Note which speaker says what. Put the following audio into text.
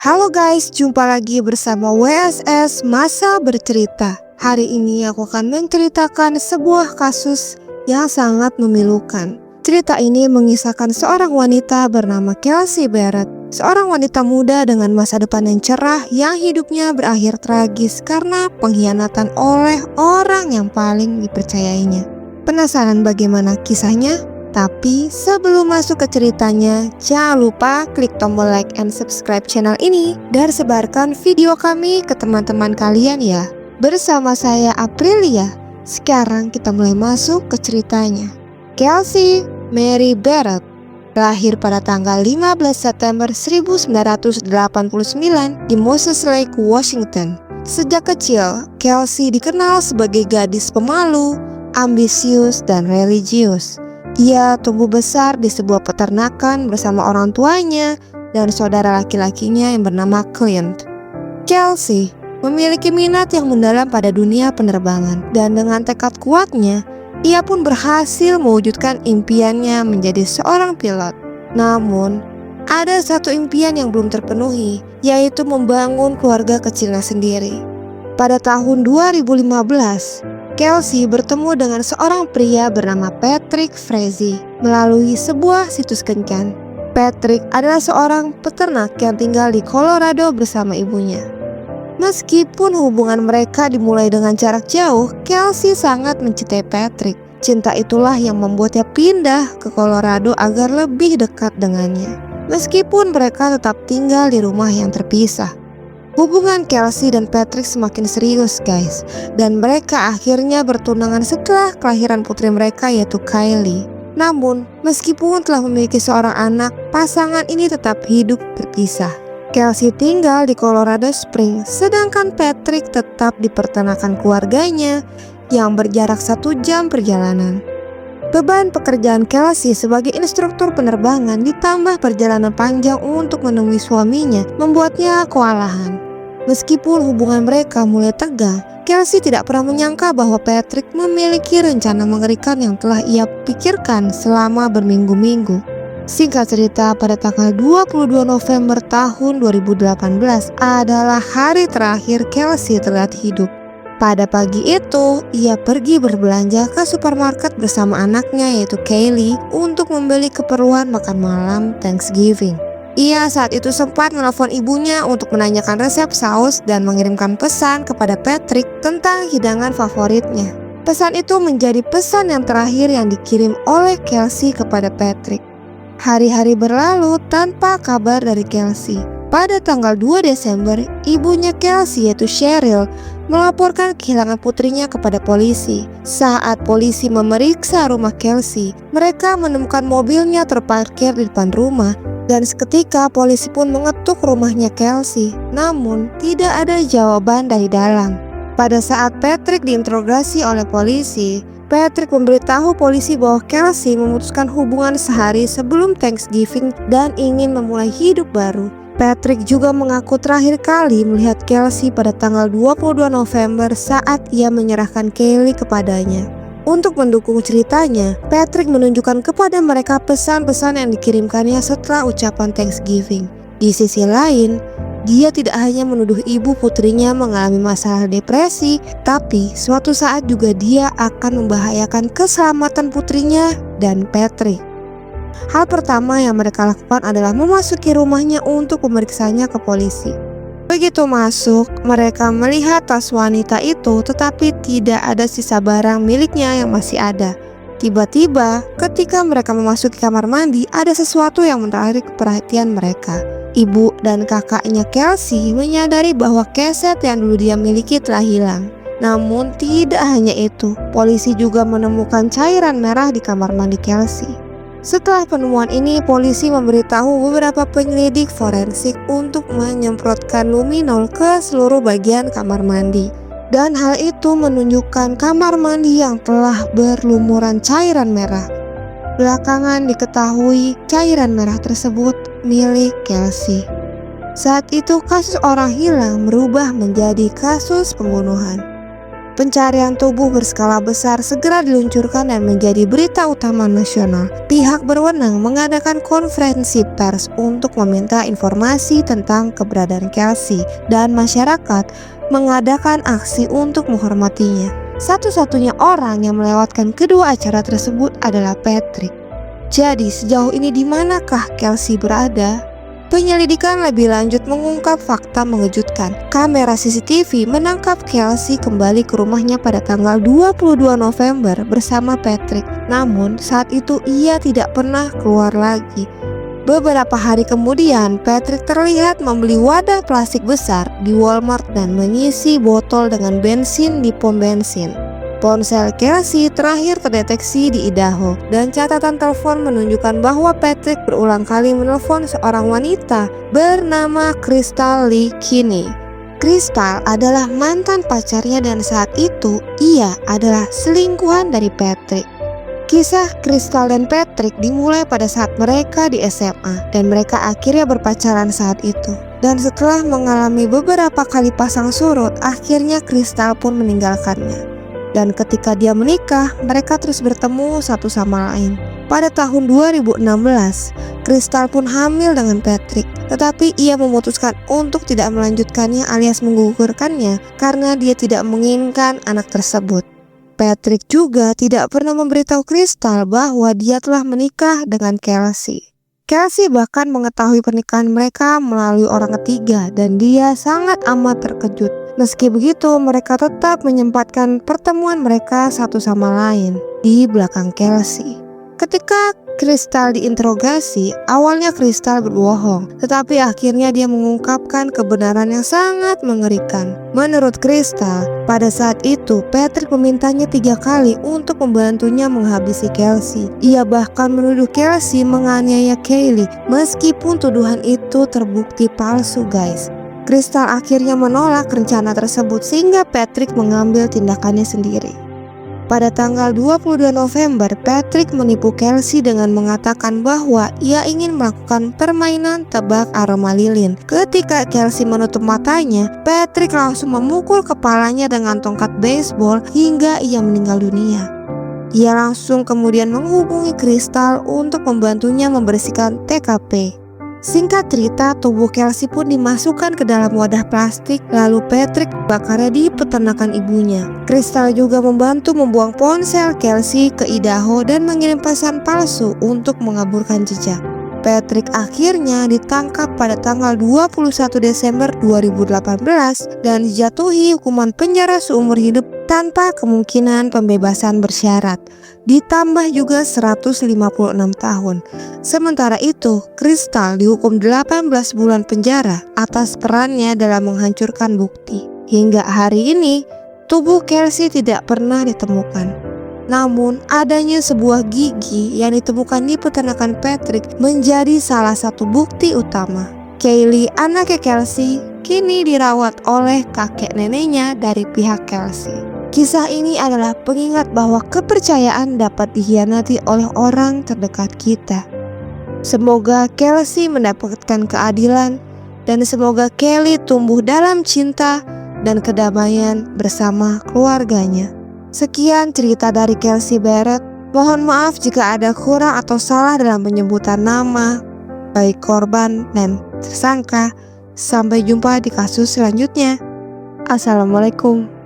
Speaker 1: Halo guys, jumpa lagi bersama WSS Masa Bercerita. Hari ini aku akan menceritakan sebuah kasus yang sangat memilukan. Cerita ini mengisahkan seorang wanita bernama Kelsey Barrett. Seorang wanita muda dengan masa depan yang cerah yang hidupnya berakhir tragis karena pengkhianatan oleh orang yang paling dipercayainya. Penasaran bagaimana kisahnya? Tapi sebelum masuk ke ceritanya, jangan lupa klik tombol like and subscribe channel ini dan sebarkan video kami ke teman-teman kalian ya. Bersama saya Aprilia. Sekarang kita mulai masuk ke ceritanya. Kelsey Mary Barrett lahir pada tanggal 15 September 1989 di Moses Lake, Washington. Sejak kecil, Kelsey dikenal sebagai gadis pemalu, ambisius, dan religius. Ia tumbuh besar di sebuah peternakan bersama orang tuanya dan saudara laki-lakinya yang bernama Clint. Kelsey memiliki minat yang mendalam pada dunia penerbangan, dan dengan tekad kuatnya, ia pun berhasil mewujudkan impiannya menjadi seorang pilot. Namun, ada satu impian yang belum terpenuhi, yaitu membangun keluarga kecilnya sendiri. Pada tahun 2015, Kelsey bertemu dengan seorang pria bernama Patrick Frazee melalui sebuah situs kencan. Patrick adalah seorang peternak yang tinggal di Colorado bersama ibunya. Meskipun hubungan mereka dimulai dengan jarak jauh, Kelsey sangat mencintai Patrick. Cinta itulah yang membuatnya pindah ke Colorado agar lebih dekat dengannya. Meskipun mereka tetap tinggal di rumah yang terpisah. Hubungan Kelsey dan Patrick semakin serius guys, dan mereka akhirnya bertunangan setelah kelahiran putri mereka yaitu Kylie. Namun, meskipun telah memiliki seorang anak, pasangan ini tetap hidup terpisah. Kelsey tinggal di Colorado Springs, sedangkan Patrick tetap di peternakan keluarganya yang berjarak 1 jam perjalanan. Beban pekerjaan Kelsey sebagai instruktur penerbangan ditambah perjalanan panjang untuk menemui suaminya membuatnya kewalahan. Meskipun hubungan mereka mulai tegang, Kelsey tidak pernah menyangka bahwa Patrick memiliki rencana mengerikan yang telah ia pikirkan selama berminggu-minggu. Singkat cerita, pada tanggal 22 November tahun 2018 adalah hari terakhir Kelsey terlihat hidup. Pada pagi itu, ia pergi berbelanja ke supermarket bersama anaknya yaitu Kylie untuk membeli keperluan makan malam Thanksgiving. Ia saat itu sempat menelpon ibunya untuk menanyakan resep saus dan mengirimkan pesan kepada Patrick tentang hidangan favoritnya. Pesan itu menjadi pesan yang terakhir yang dikirim oleh Kelsey kepada Patrick. Hari-hari berlalu tanpa kabar dari Kelsey. Pada tanggal 2 Desember, ibunya Kelsey yaitu Cheryl melaporkan kehilangan putrinya kepada polisi. Saat polisi memeriksa rumah Kelsey, mereka menemukan mobilnya terparkir di depan rumah. Dan seketika polisi pun mengetuk rumahnya Kelsey, namun tidak ada jawaban dari dalam. Pada saat Patrick diinterogasi oleh polisi, Patrick memberitahu polisi bahwa Kelsey memutuskan hubungan sehari sebelum Thanksgiving dan ingin memulai hidup baru. Patrick juga mengaku terakhir kali melihat Kelsey pada tanggal 22 November saat ia menyerahkan Kylie kepadanya. Untuk mendukung ceritanya, Patrick menunjukkan kepada mereka pesan-pesan yang dikirimkannya setelah ucapan Thanksgiving. Di sisi lain, dia tidak hanya menuduh ibu putrinya mengalami masalah depresi, tapi suatu saat juga dia akan membahayakan keselamatan putrinya dan Patrick. Hal pertama yang mereka lakukan adalah memasuki rumahnya untuk memeriksanya ke polisi. Begitu masuk, mereka melihat tas wanita itu, tetapi tidak ada sisa barang miliknya yang masih ada. Tiba-tiba, ketika mereka memasuki kamar mandi, ada sesuatu yang menarik perhatian mereka. Ibu dan kakaknya Kelsey menyadari bahwa keset yang dulu dia miliki telah hilang. Namun tidak hanya itu, polisi juga menemukan cairan merah di kamar mandi Kelsey. Setelah penemuan ini, polisi memberitahu beberapa penyelidik forensik untuk menyemprotkan luminol ke seluruh bagian kamar mandi. Dan hal itu menunjukkan kamar mandi yang telah berlumuran cairan merah. Belakangan diketahui cairan merah tersebut milik Kelsey. Saat itu kasus orang hilang berubah menjadi kasus pembunuhan. Pencarian tubuh berskala besar segera diluncurkan dan menjadi berita utama nasional. Pihak berwenang mengadakan konferensi pers untuk meminta informasi tentang keberadaan Kelsey, dan masyarakat mengadakan aksi untuk menghormatinya. Satu-satunya orang yang melewatkan kedua acara tersebut adalah Patrick. Jadi sejauh ini di manakah Kelsey berada? Penyelidikan lebih lanjut mengungkap fakta mengejutkan. Kamera CCTV menangkap Kelsey kembali ke rumahnya pada tanggal 22 November bersama Patrick. Namun saat itu ia tidak pernah keluar lagi. Beberapa hari kemudian, Patrick terlihat membeli wadah plastik besar di Walmart dan mengisi botol dengan bensin di pom bensin. Ponsel Kelsey terakhir terdeteksi di Idaho, dan catatan telepon menunjukkan bahwa Patrick berulang kali menelpon seorang wanita bernama Crystal Lee Kinney. Crystal adalah mantan pacarnya dan saat itu ia adalah selingkuhan dari Patrick. Kisah Crystal dan Patrick dimulai pada saat mereka di SMA dan mereka akhirnya berpacaran saat itu. Dan setelah mengalami beberapa kali pasang surut, akhirnya Crystal pun meninggalkannya. Dan ketika dia menikah, mereka terus bertemu satu sama lain. Pada tahun 2016, Crystal pun hamil dengan Patrick. Tetapi ia memutuskan untuk tidak melanjutkannya alias menggugurkannya karena dia tidak menginginkan anak tersebut. Patrick juga tidak pernah memberitahu Crystal bahwa dia telah menikah dengan Kelsey. Kelsey bahkan mengetahui pernikahan mereka melalui orang ketiga dan dia sangat amat terkejut. Meski begitu, mereka tetap menyempatkan pertemuan mereka satu sama lain di belakang Kelsey. Ketika Crystal diinterogasi, awalnya Crystal berbohong, tetapi akhirnya dia mengungkapkan kebenaran yang sangat mengerikan. Menurut Crystal, pada saat itu Patrick memintanya 3 kali untuk membantunya menghabisi Kelsey. Ia bahkan menuduh Kelsey menganiaya Kaylee, meskipun tuduhan itu terbukti palsu, guys. Crystal akhirnya menolak rencana tersebut sehingga Patrick mengambil tindakannya sendiri. Pada tanggal 22 November, Patrick menipu Kelsey dengan mengatakan bahwa ia ingin melakukan permainan tebak aroma lilin. Ketika Kelsey menutup matanya, Patrick langsung memukul kepalanya dengan tongkat baseball hingga ia meninggal dunia. Ia langsung kemudian menghubungi Crystal untuk membantunya membersihkan TKP. Singkat cerita, tubuh Kelsey pun dimasukkan ke dalam wadah plastik, lalu Patrick bakarnya di peternakan ibunya. Crystal juga membantu membuang ponsel Kelsey ke Idaho dan mengirim pesan palsu untuk mengaburkan jejak. Patrick akhirnya ditangkap pada tanggal 21 Desember 2018 dan dijatuhi hukuman penjara seumur hidup tanpa kemungkinan pembebasan bersyarat, ditambah juga 156 tahun. Sementara itu, Crystal dihukum 18 bulan penjara atas perannya dalam menghancurkan bukti. Hingga hari ini, tubuh Kelsey tidak pernah ditemukan. Namun, adanya sebuah gigi yang ditemukan di peternakan Patrick menjadi salah satu bukti utama. Kaylee, anaknya Kelsey, kini dirawat oleh kakek neneknya dari pihak Kelsey. Kisah ini adalah pengingat bahwa kepercayaan dapat dikhianati oleh orang terdekat kita. Semoga Kelsey mendapatkan keadilan dan semoga Kaylee tumbuh dalam cinta dan kedamaian bersama keluarganya. Sekian cerita dari Kelsey Barrett. Mohon maaf jika ada kurang atau salah dalam penyebutan nama baik korban dan tersangka. Sampai jumpa di kasus selanjutnya. Assalamualaikum.